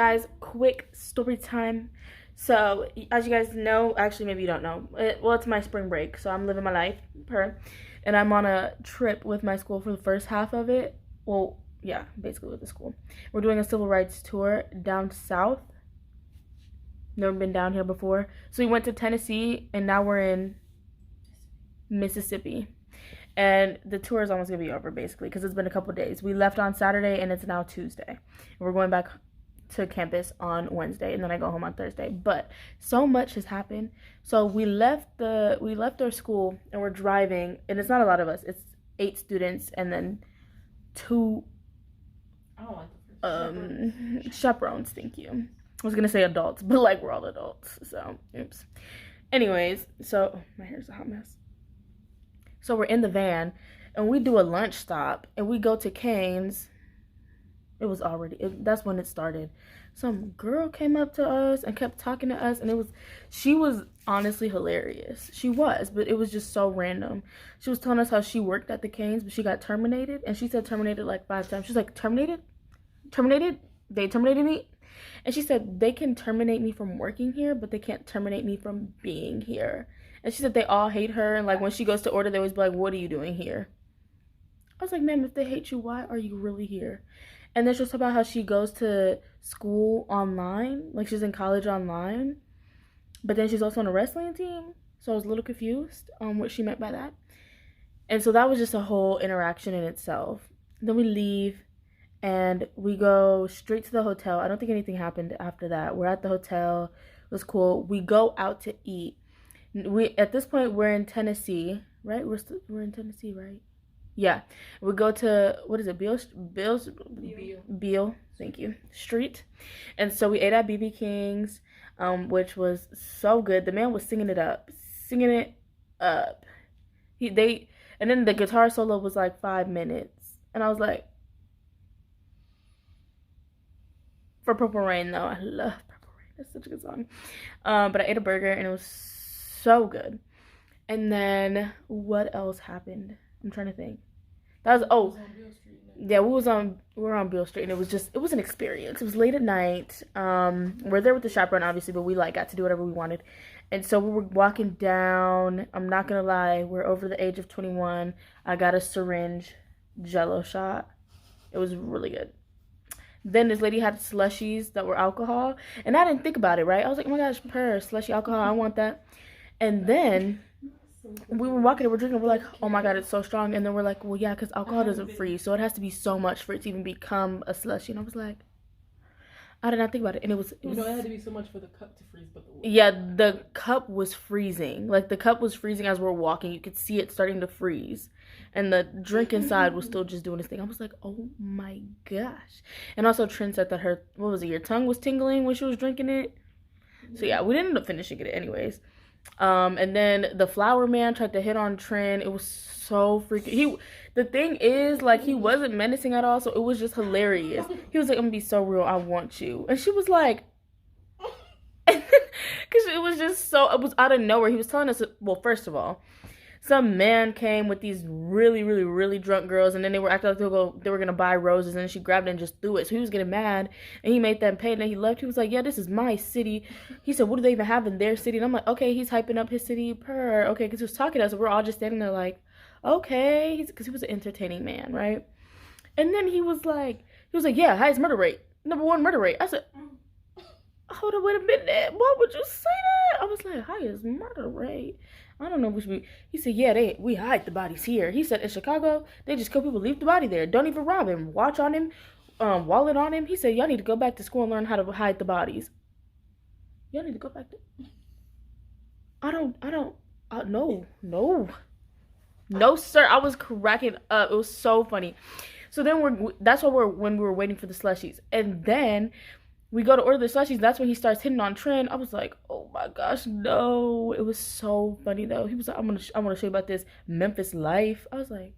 Guys, quick story time. So, as you guys know, actually, maybe you don't know. It's my spring break, so I'm living my life, and I'm on a trip with my school for the first half of it. Well, yeah, basically with the school. We're doing a civil rights tour down south. Never been down here before. So we went to Tennessee, and now we're in Mississippi. And the tour is almost gonna be over, basically, because it's been a couple days. We left on Saturday, and it's now Tuesday. And we're going back to campus on Wednesday, and then I go home on Thursday. But so much has happened. So we left our school, and we're driving, and it's not a lot of us. It's 8 students, and then 2 chaperones. Thank you. I was gonna say adults, but like we're all adults. So oops. Anyways, so my hair's a hot mess. So we're in the van, and we do a lunch stop, and we go to Cane's. That's when it started. Some girl came up to us and kept talking to us, and she was honestly hilarious. She was, but it was just so random. She was telling us how she worked at the Cane's, but she got terminated, and she said terminated like 5 times. She's like, terminated? They terminated me? And she said they can terminate me from working here, but they can't terminate me from being here. And she said they all hate her, and like when she goes to order, they always be like, what are you doing here? I was like, ma'am, if they hate you, why are you really here? And then she was talking about how she goes to school online, like she's in college online, but then she's also on a wrestling team. So I was a little confused on what she meant by that. And so that was just a whole interaction in itself. Then we leave, and we go straight to the hotel. I don't think anything happened after that. We're at the hotel. It was cool. We go out to eat. At this point, we're in Tennessee, right? We're in Tennessee, right? Yeah, we go to, what is it, Beale, thank you, Street. And so we ate at BB King's, which was so good. The man was singing it up. And then the guitar solo was like 5 minutes. And I was like, for Purple Rain, though, I love Purple Rain. That's such a good song. But I ate a burger, and it was so good. And then what else happened? I'm trying to think. We were on Beale Street, and it was an experience. It was late at night. We're there with the chaperone, obviously, but we like got to do whatever we wanted. And so we were walking down. I'm not gonna lie, we're over the age of 21. I got a syringe Jello shot. It was really good. Then this lady had slushies that were alcohol, and I didn't think about it, right? I was like, oh my gosh, slushy alcohol, I want that. And then we were walking and we're drinking, we're like, oh my god, it's so strong. And then we're like, well, yeah, because alcohol doesn't freeze, so it has to be so much for it to even become a slushy. And I was like, I did not think about it. And it had to be so much for the cup to freeze, but the cup was freezing. Like, the cup was freezing as we're walking. You could see it starting to freeze, and the drink inside was still just doing its thing. I was like, oh my gosh. And also Trin said that your tongue was tingling when she was drinking it. So yeah, we didn't end up finishing it anyways. And then the flower man tried to hit on Trin. It was so freaking. The thing is, like, he wasn't menacing at all, so it was just hilarious. He was like, I'm gonna be so real, I want you. And she was like, because it was out of nowhere. He was telling us, well, first of all, some man came with these really, really, really drunk girls, and then they were acting like they were gonna buy roses, and she grabbed it and just threw it. So he was getting mad, and he made them pay, and then he left. He was like, yeah, this is my city. He said, what do they even have in their city? And I'm like, okay, he's hyping up his city okay, because he was talking to us, and we're all just standing there like, okay, because he was an entertaining man, right? And then he was like, yeah, highest murder rate, #1 murder rate. I said, hold on, wait a minute, why would you say that? I was like, highest murder rate, I don't know which we. He said, yeah, we hide the bodies here. He said, in Chicago, they just kill people, leave the body there, don't even rob him, watch on him, wallet on him. He said, y'all need to go back to school and learn how to hide the bodies. Y'all need to go back to. No, sir. I was cracking up. It was so funny. So then when we were waiting for the slushies, and then we go to order the slushies. That's when he starts hitting on Trin. I was like, oh my gosh, no. It was so funny though. He was like, I want to show you about this Memphis life. I was like,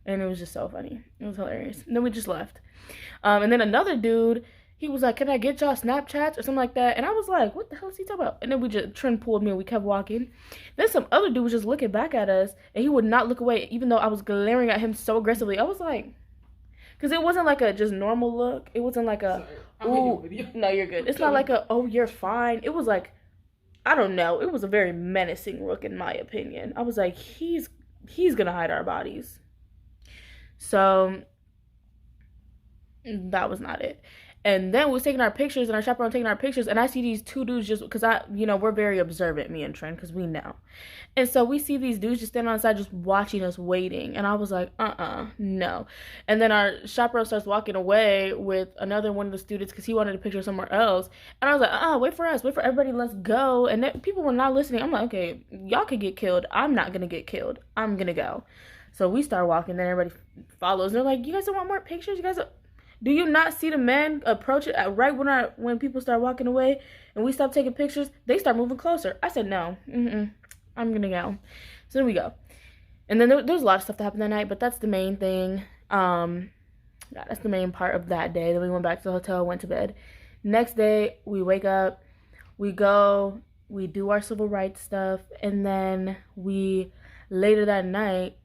and it was just so funny. It was hilarious. And then we just left. And then another dude, he was like, can I get y'all Snapchats or something like that? And I was like, what the hell is he talking about? And then Trin pulled me and we kept walking. Then some other dude was just looking back at us, and he would not look away, even though I was glaring at him so aggressively. I was like, Because it wasn't like a just normal look. It wasn't like a, ooh, no, you're good. It's not like a, oh, you're fine. It was like, I don't know. It was a very menacing look in my opinion. I was like, he's gonna hide our bodies. So that was not it. And then we was taking our pictures, and our chaperone taking our pictures, and I see these two dudes just, because we're very observant, me and Trent, because we know. And so we see these dudes just standing on the side just watching us waiting. And I was like, no. And then our chaperone starts walking away with another one of the students because he wanted a picture somewhere else. And I was like, wait for us. Wait for everybody. Let's go. And then people were not listening. I'm like, okay, y'all could get killed. I'm not going to get killed. I'm going to go. So we start walking. Then everybody follows. And they're like, you guys don't want more pictures? You guys don't... Do you not see the men approach it right when people start walking away and we stop taking pictures? They start moving closer. I said, no, I'm going to go. So then we go. And then there's a lot of stuff that happened that night, but that's the main thing. Yeah, that's the main part of that day. Then we went back to the hotel, went to bed. Next day, we wake up, we go, we do our civil rights stuff, and then later that night,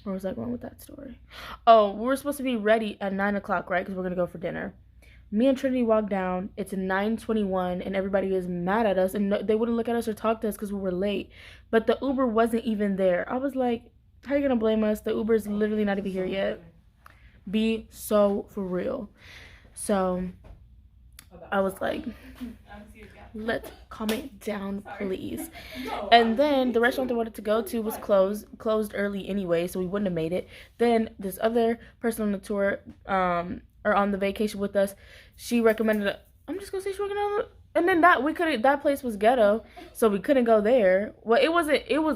where was I going with that story? Oh, we were supposed to be ready at 9 o'clock, right? Because we're going to go for dinner. Me and Trinity walk down. It's 9:21, and everybody is mad at us. And they wouldn't look at us or talk to us because we were late. But the Uber wasn't even there. I was like, how are you going to blame us? The Uber's literally not even here yet. Be so for real. So I was like, let's calm it down, please. And then the restaurant they wanted to go to was closed early anyway, so we wouldn't have made it. Then this other person on the tour, or on the vacation with us, she recommended, I'm just gonna say she recommended, and then that place was ghetto, so we couldn't go there. Well, it was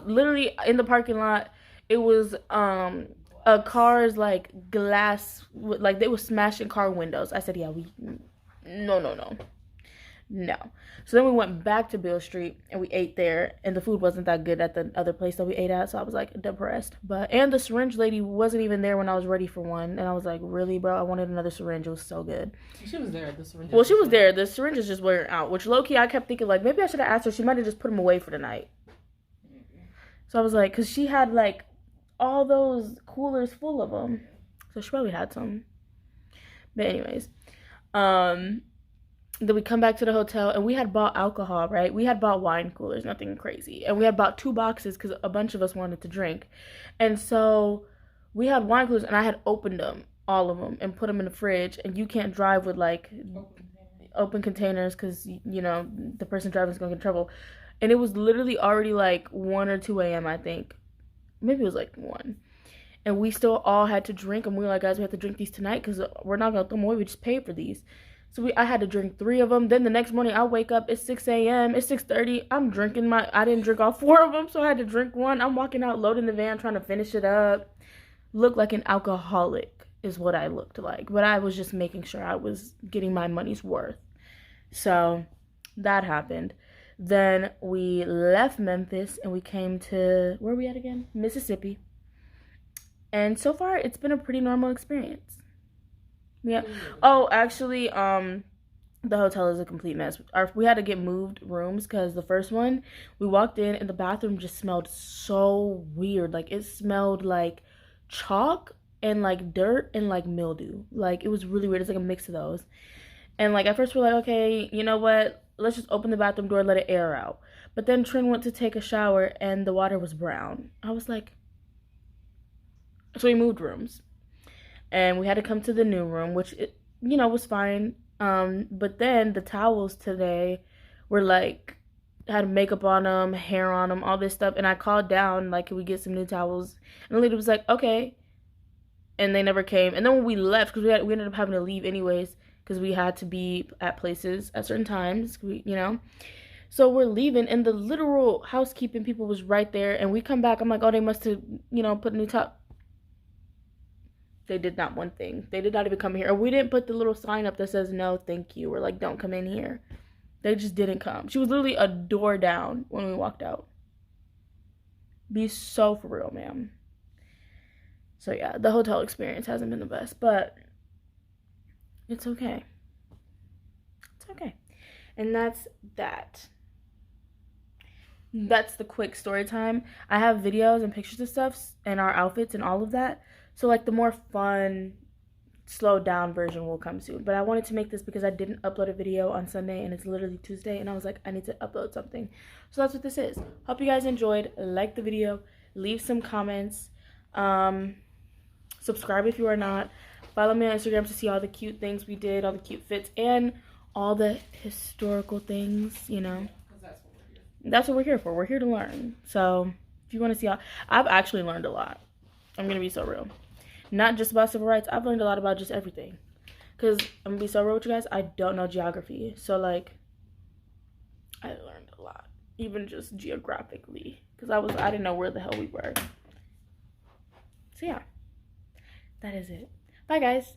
literally in the parking lot. It was a car's like glass, like they were smashing car windows. I said, yeah, no. So then we went back to Beale Street and we ate there, and the food wasn't that good at the other place that we ate at, so I was like depressed. And the syringe lady wasn't even there when I was ready for one, and I was like, really, bro? I wanted another syringe. It was so good. She was there. The syringe. Well, she was there. The syringes just weren't out, which low key I kept thinking like maybe I should have asked her. She might have just put them away for the night. So I was like, because she had like all those coolers full of them, so she probably had some. But anyways, then we come back to the hotel, and we had bought alcohol, right? We had bought wine coolers, nothing crazy. And we had bought 2 boxes because a bunch of us wanted to drink. And so we had wine coolers, and I had opened them, all of them, and put them in the fridge. And you can't drive with, like, open containers because, the person driving is going to get in trouble. And it was literally already, like, 1 or 2 a.m., I think. Maybe it was, like, 1. And we still all had to drink. And we were like, guys, we have to drink these tonight because we're not going to throw them away. We just paid for these. So I had to drink 3 of them. Then the next morning I wake up, it's 6 a.m. It's 6:30. I'm drinking I didn't drink all 4 of them, so I had to drink 1. I'm walking out, loading the van, trying to finish it up. Looked like an alcoholic is what I looked like. But I was just making sure I was getting my money's worth. So that happened. Then we left Memphis and we came to, where are we at again? Mississippi. And so far it's been a pretty normal experience. Yeah. Oh, actually, the hotel is a complete mess. We had to get moved rooms because the first one, we walked in and the bathroom just smelled so weird. Like, it smelled like chalk and like dirt and like mildew. Like, it was really weird. It's like a mix of those. And like, at first we're like, okay, you know what? Let's just open the bathroom door and let it air out. But then Trin went to take a shower and the water was brown. I was like, so we moved rooms. And we had to come to the new room, which, was fine. But then the towels today were, like, had makeup on them, hair on them, all this stuff. And I called down, like, can we get some new towels? And the lady was like, okay. And they never came. And then when we left, because we ended up having to leave anyways, because we had to be at places at certain times, So we're leaving, and the literal housekeeping people was right there. And we come back. I'm like, oh, they must have, put new towels. They did not one thing. They did not even come here. Or we didn't put the little sign up that says, no, thank you. Or, like, don't come in here. They just didn't come. She was literally a door down when we walked out. Be so for real, ma'am. So, yeah, the hotel experience hasn't been the best. But it's okay. It's okay. And that's that. That's the quick story time. I have videos and pictures of stuff and our outfits and all of that. So like the more fun, slowed down version will come soon. But I wanted to make this because I didn't upload a video on Sunday and it's literally Tuesday, and I was like, I need to upload something. So that's what this is. Hope you guys enjoyed. Like the video, leave some comments, subscribe if you are not, follow me on Instagram to see all the cute things we did, all the cute fits, and all the historical things, you know. That's what we're here for. We're here to learn. So if you want to see I've actually learned a lot. I'm gonna be so real. Not just about civil rights. I've learned a lot about just everything. Because I'm gonna be so real with you guys, I don't know geography. So like, I learned a lot. Even just geographically. Because I didn't know where the hell we were. So yeah. That is it. Bye guys.